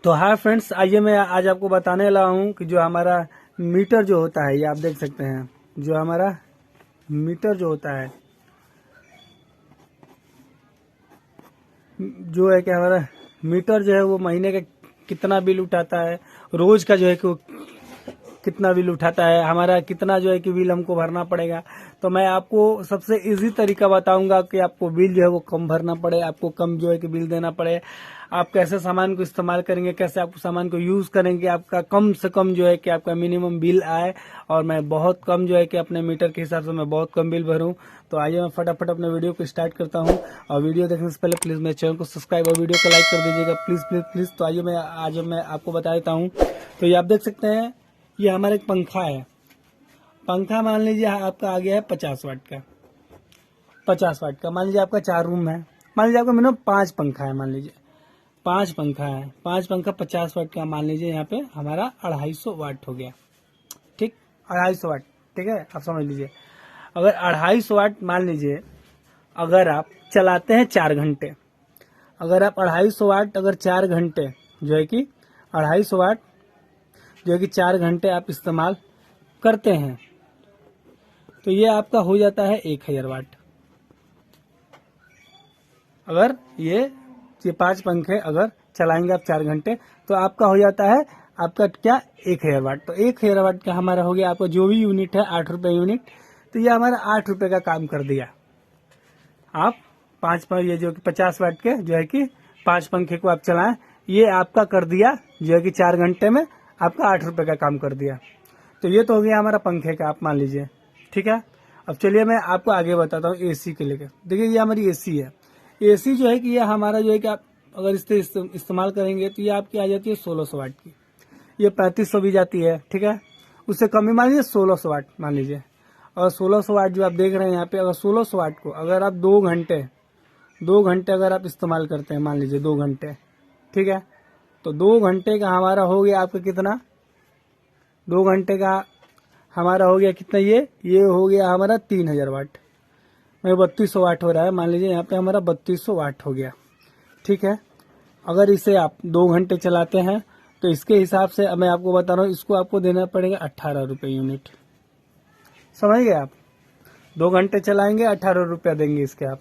तो hi friends, आइए मैं आज आपको बताने लगा हूँ कि जो हमारा मीटर जो होता है, ये आप देख सकते हैं। जो हमारा मीटर जो होता है, जो है कि हमारा मीटर जो है वो महीने का कितना बिल उठाता है, रोज का जो है कि वो कितना बिल उठाता है, हमारा कितना जो है कि बिल हमको भरना पड़ेगा। तो मैं आपको सबसे इजी तरीका बताऊंगा कि आपको बिल जो है वो कम भरना पड़े, आपको कम जो है कि बिल देना पड़े। आप कैसे सामान को इस्तेमाल करेंगे, कैसे आप सामान को यूज करेंगे, आपका कम से कम जो है कि आपका मिनिमम बिल आए, और मैं बहुत कम जो है कि अपने मीटर के हिसाब से मैं बहुत कम बिल भरूं। तो आइए मैं फटाफट अपने वीडियो को स्टार्ट करता हूं। और वीडियो देखने से पहले प्लीज मेरे चैनल को सब्सक्राइब और वीडियो को लाइक कर दीजिएगा, प्लीज प्लीज प्लीज। तो आइए आज मैं आपको बता देता हूँ। तो ये आप देख सकते हैं, ये हमारा एक पंखा है। पंखा मान लीजिए आपका आ गया है 50 वाट का। 50 वाट का मान लीजिए आपका 4 रूम है। मान लीजिए आपका मिनिमम 5 पंखा है। मान लीजिए 5 पंखा है, 5 पंखा 50 वाट का। मान लीजिए यहाँ पे हमारा 250 वाट हो गया। ठीक, 250 वाट। ठीक है, आप समझ लीजिए। अगर 250 वाट मान लीजिए, अगर आप चलाते हैं 4 घंटे, अगर आप 250 वाट अगर 4 घंटे जो है कि 250 वाट जो है कि 4 घंटे आप इस्तेमाल करते हैं, तो ये आपका हो जाता है 1000 वाट। अगर ये 5 पंखे अगर चलाएंगे आप 4 घंटे, तो आपका हो जाता है आपका क्या 1000 वाट। तो 1000 वाट का हमारा हो गया। आपका जो भी यूनिट है 8 रुपए यूनिट, तो ये हमारा 8 रुपए का काम कर दिया। आप 5 पर ये जो कि 50 वाट के जो है कि 5 पंखे को आप चलाएं, ये आपका कर दिया जो है कि 4 घंटे में आपका 8 रुपए का काम कर दिया। तो ये तो हो गया हमारा पंखे का, आप मान लीजिए। ठीक है, अब चलिए मैं आपको आगे बताता हूँ एसी के लेकर। देखिए ये हमारी एसी है। एसी जो है कि ये हमारा जो है कि आप अगर इससे इस्तेमाल करेंगे तो ये आपकी आ जाती है 1600 वाट की। ये 3500 भी जाती है। ठीक है, उससे कम ही मान लीजिए 1600 वाट मान लीजिए। और 1600 वाट जो आप देख रहे हैं यहाँ पे, अगर 1600 वाट को अगर आप 2 घंटे अगर आप इस्तेमाल करते हैं, मान लीजिए 2 घंटे। ठीक है, तो 2 घंटे का हमारा हो गया आपका कितना, 2 घंटे का हमारा हो गया कितना, ये हो गया हमारा 3000 वाट। मैं 3200 वाट हो रहा है, मान लीजिए यहाँ पे हमारा 3200 वाट हो गया। ठीक है, अगर इसे आप 2 घंटे चलाते हैं तो इसके हिसाब से मैं आपको बता रहा हूँ, इसको आपको देना पड़ेगा 18 रुपए यूनिट। समझ गए आप? 2 घंटे चलाएंगे 18 रुपया देंगे इसके आप।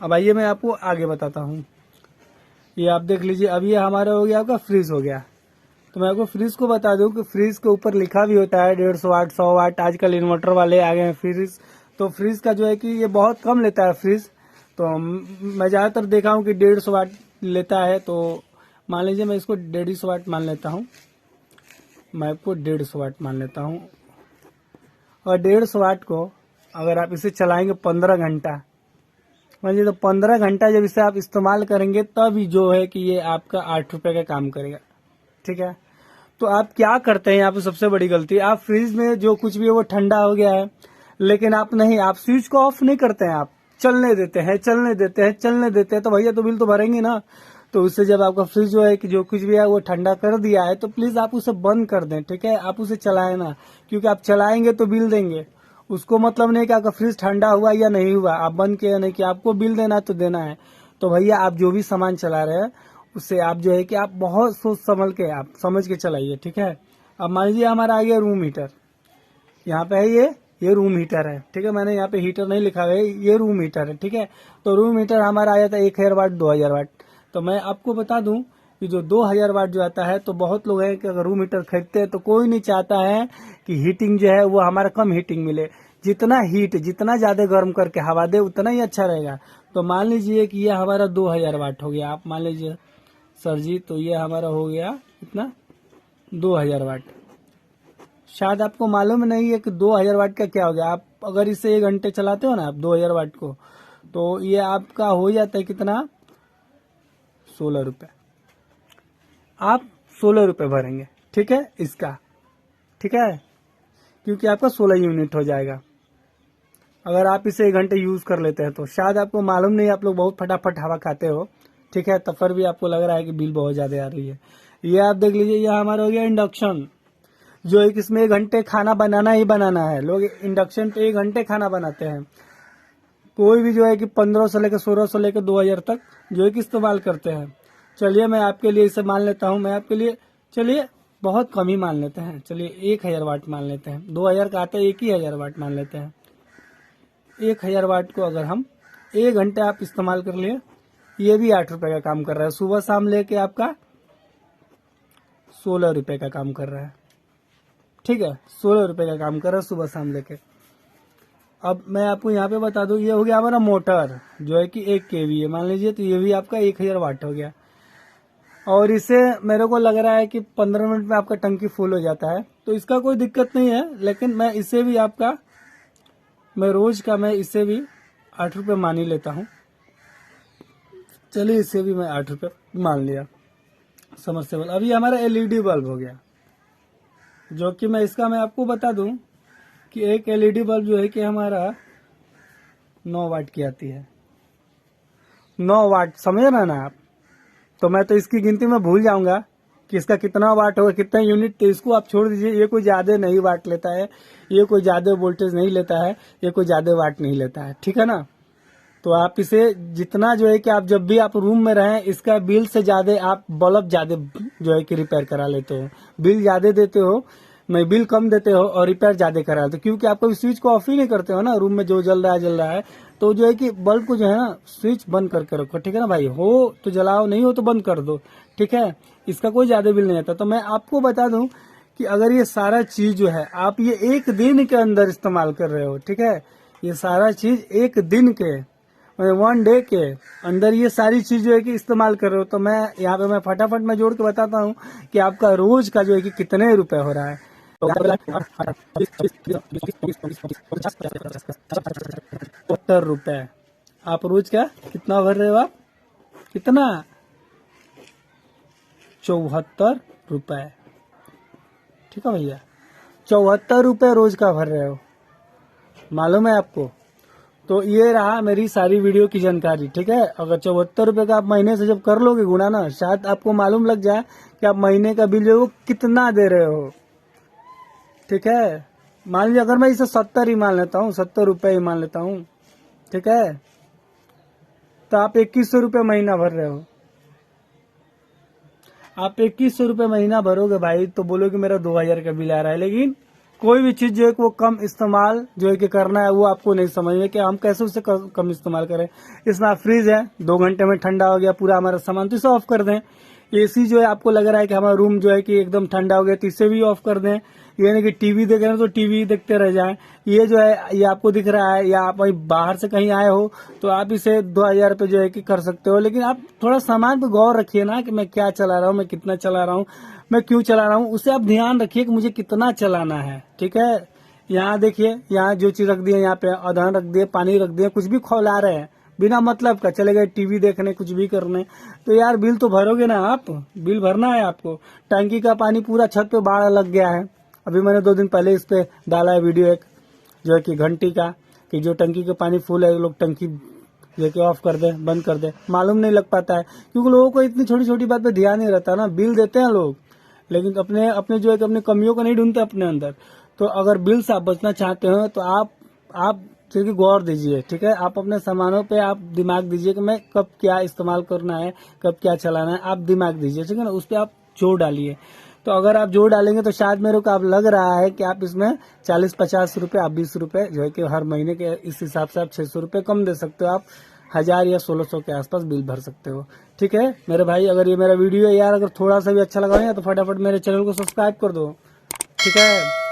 अब आइए मैं आपको आगे बताता हूँ। ये आप देख लीजिए, अब ये हमारा हो गया आपका फ्रीज हो गया। तो मैं आपको फ्रीज को बता दूं कि फ्रीज के ऊपर लिखा भी होता है 150 वाट, 100 वाट। आजकल इन्वर्टर वाले आ गए हैं फ्रीज। तो फ्रीज का जो है कि ये बहुत कम लेता है फ्रीज। तो मैं ज्यादातर देखा हूँ कि 150 वाट लेता है। तो मान लीजिए मैं इसको 150 वाट मान लेता हूँ। मैं आपको 150 वाट मान लेता हूँ। और 150 वाट को अगर आप इसे चलाएंगे 15 घंटा, मान लीजिए, तो 15 घंटा जब इसे आप इस्तेमाल करेंगे, तब जो है कि ये आपका 8 रुपए का काम करेगा। ठीक है, तो आप क्या करते हैं यहाँ पे सबसे बड़ी गलती, आप फ्रिज में जो कुछ भी है वो ठंडा हो गया है, लेकिन आप स्विच को ऑफ नहीं करते हैं, आप चलने देते हैं, चलने देते हैं, चलने देते हैं। तो भैया तो बिल तो भरेंगे ना। तो उससे जब आपका फ्रिज जो है कि जो कुछ भी है वो ठंडा कर दिया है, तो प्लीज आप उसे बंद कर दें। ठीक है, आप उसे चलाएं ना, क्योंकि आप चलाएंगे तो बिल देंगे। उसको मतलब नहीं कि आपका फ्रिज ठंडा हुआ या नहीं हुआ, आप बंद किया नहीं, कि आपको बिल देना है तो देना है। तो भैया आप जो भी सामान चला रहे हैं, उससे आप जो है कि आप बहुत सोच समझ के, आप समझ के चलाइए। ठीक है, अब मान लीजिए हमारा आ गया रूम हीटर। यहाँ पे है ये रूम हीटर है। ठीक है, मैंने यहाँ पे हीटर नहीं लिखा है, ये रूम हीटर है। ठीक है, तो रूम हीटर हमारा आ जाता है 1000 वाट, 2000 वाट। तो मैं आपको बता दूं कि जो 2000 वाट जो आता है, तो बहुत लोग हैं कि अगर रूम हीटर खरीदते हैं तो कोई नहीं चाहता है कि हीटिंग जो है वो हमारा कम हीटिंग मिले। जितना ज्यादा गर्म करके हवा दे उतना ही अच्छा रहेगा। तो मान लीजिए कि ये हमारा 2000 वाट हो गया। आप मान लीजिए सर जी, तो ये हमारा हो गया कितना, 2000 वाट। शायद आपको मालूम नहीं है कि 2000 वाट का क्या हो गया। आप अगर इसे 1 घंटे चलाते हो ना आप 2000 वाट को, तो ये आपका हो जाता है कितना, 16 रुपए। आप 16 रुपए भरेंगे। ठीक है इसका। ठीक है, क्योंकि आपका 16 यूनिट हो जाएगा अगर आप इसे 1 घंटे यूज कर लेते हैं। तो शायद आपको मालूम नहीं, आप लोग बहुत फटाफट हवा खाते हो। ठीक है, तो फिर भी आपको लग रहा है कि बिल बहुत ज्यादा आ रही है। ये आप देख लीजिए, ये हमारा हो गया इंडक्शन, जो एक इसमें 1 घंटे खाना बनाना ही बनाना है। लोग इंडक्शन पे 1 घंटे खाना बनाते हैं। कोई भी जो है कि 1500 से लेकर 1600 से लेकर 2000 तक जो है कि इस्तेमाल करते हैं। चलिए मैं आपके लिए इसे मान लेता हूँ, मैं आपके लिए चलिए बहुत कम ही मान लेते हैं, चलिए 1000 वाट मान लेते हैं, 2000 का आता है, 1000 वाट मान लेते हैं। 1000 वाट को अगर हम 1 घंटे आप इस्तेमाल कर लिए, ये भी 8 रुपए का काम कर रहा है। सुबह शाम लेके आपका 16 रुपए का काम कर रहा है, ठीक है, 16 रुपए का काम कर रहा है सुबह शाम लेके। अब मैं आपको यहाँ पे बता दूं, ये हो गया हमारा मोटर जो है कि 1 kV है, मान लीजिए, तो ये भी आपका 1000 वाट हो गया। और इसे मेरे को लग रहा है कि 15 मिनट में आपका टंकी फुल हो जाता है, तो इसका कोई दिक्कत नहीं है। लेकिन मैं इसे भी आपका, मैं रोज का मैं इसे भी 8 रुपये मान ही लेता हूँ। चलिए इसे भी मैं 8 रुपये मान लिया समरसेबल। अभी हमारा LED बल्ब हो गया, जो कि मैं आपको बता दूं कि एक LED बल्ब जो है कि हमारा 9 वाट की आती है। 9 वाट, समझ रहे ना आप? तो मैं तो इसकी गिनती में भूल जाऊंगा कि इसका कितना वाट होगा, कितना यूनिट, तो इसको आप छोड़ दीजिए। ये कोई ज्यादा नहीं वाट लेता है, ये कोई ज्यादा वोल्टेज नहीं लेता है, ये कोई ज्यादा वाट नहीं लेता है, ठीक है ना। तो आप इसे जितना जो है कि आप जब भी आप रूम में रहें, इसका बिल से ज्यादा आप बल्ब ज्यादा जो है कि रिपेयर करा लेते हो, बिल ज्यादा देते हो, मैं बिल कम देते हो और रिपेयर ज्यादा करा लेते हो, क्योंकि आप कभी स्विच को ऑफ ही नहीं करते हो ना, रूम में जो जल रहा है। तो जो है कि बल्ब को जो है ना स्विच बंद करके रखो, ठीक है ना भाई, हो तो जलाओ, नहीं हो तो बंद कर दो, ठीक है। इसका कोई ज्यादा बिल नहीं आता। तो मैं आपको बता दूं कि अगर ये सारा चीज जो है आप ये 1 दिन के अंदर इस्तेमाल कर रहे हो, ठीक है, ये सारा चीज 1 दिन के 1 डे के अंदर ये सारी चीज जो है कि इस्तेमाल कर रहे हो, तो मैं यहाँ पे मैं फटाफट में जोड़ के बताता हूँ कि आपका रोज का जो है कि कितने रुपए हो रहा है। 70 रुपए आप रोज का कितना भर रहे हो आप? कितना? 74 रुपए, ठीक है भैया, 74 रुपए रोज का भर रहे हो, मालूम है आपको? तो ये रहा मेरी सारी वीडियो की जानकारी, ठीक है। अगर 74 रुपए का आप महीने से जब कर लोगे गुणा ना, शायद आपको मालूम लग जाए कि आप महीने का बिल जो है वो कितना दे रहे हो, ठीक है। मान लीजिए अगर मैं इसे 70 ही मान लेता हूँ, 70 रुपए ही मान लेता हूँ, ठीक है, तो आप 2100 रुपये महीना भर रहे हो। आप 2100 रुपये महीना भरोगे भाई, तो बोलोगे मेरा 2000 का बिल आ रहा है। लेकिन कोई भी चीज जो है वो कम इस्तेमाल जो है कि करना है, वो आपको नहीं समझ में कि हम कैसे उसे कम इस्तेमाल करें। इसमें फ्रिज है, 2 घंटे में ठंडा हो गया पूरा हमारा सामान, तो इसे ऑफ कर दें। AC जो है आपको लग रहा है कि हमारा रूम जो है कि एकदम ठंडा हो गया, तो इसे भी ऑफ कर दें। ये नहीं कि टीवी देख रहे हैं तो टीवी देखते रह जाएं। ये जो है ये आपको दिख रहा है, या आप बाहर से कहीं आए हो तो आप इसे 2000 रुपये जो है कि कर सकते हो। लेकिन आप थोड़ा सामान पे गौर रखिए ना कि मैं क्या चला रहा हूँ, मैं कितना चला रहा हूँ, मैं क्यों चला रहा हूँ, उसे आप ध्यान रखिए कि मुझे कितना चलाना है, ठीक है। यहाँ देखिए, यहाँ जो चीज रख दी है, यहाँ पे अदहन रख दिए, पानी रख दिए, कुछ भी खौला रहे हैं बिना मतलब का, चले गए टीवी देखने, कुछ भी करने, तो यार बिल तो भरोगे ना आप, बिल भरना है आपको। टंकी का पानी पूरा छत पे बाढ़ लग गया है। अभी मैंने 2 दिन पहले इस पे डाला है वीडियो एक, जो है कि घंटी का, कि जो टंकी का पानी फुल है लोग टंकी जो कि ऑफ कर दे, बंद कर दे, मालूम नहीं लग पाता है, क्योंकि लोगों को इतनी छोटी छोटी बात पे ध्यान नहीं रहता ना। बिल देते हैं लोग, लेकिन अपने अपने जो है अपनी कमियों को नहीं ढूंढते अपने अंदर। तो अगर बिल से आप बचना चाहते हो तो आप क्योंकि गौर दीजिए, ठीक है। आप अपने सामानों पे आप दिमाग दीजिए कि मैं कब क्या इस्तेमाल करना है, कब क्या चलाना है, आप दिमाग दीजिए, ठीक है ना। उस पर आप जोर डालिए। तो अगर आप जोर डालेंगे तो शायद मेरे को आप लग रहा है कि आप इसमें 40-50 रुपए, आप 20 रुपए जो है कि हर महीने के इस हिसाब से आप 600 रुपए कम दे सकते हो। आप 1000 या 1600 के आसपास बिल भर सकते हो, ठीक है मेरे भाई। अगर ये मेरा वीडियो है यार, अगर थोड़ा सा भी अच्छा लगा है तो फटाफट मेरे चैनल को सब्सक्राइब कर दो, ठीक है।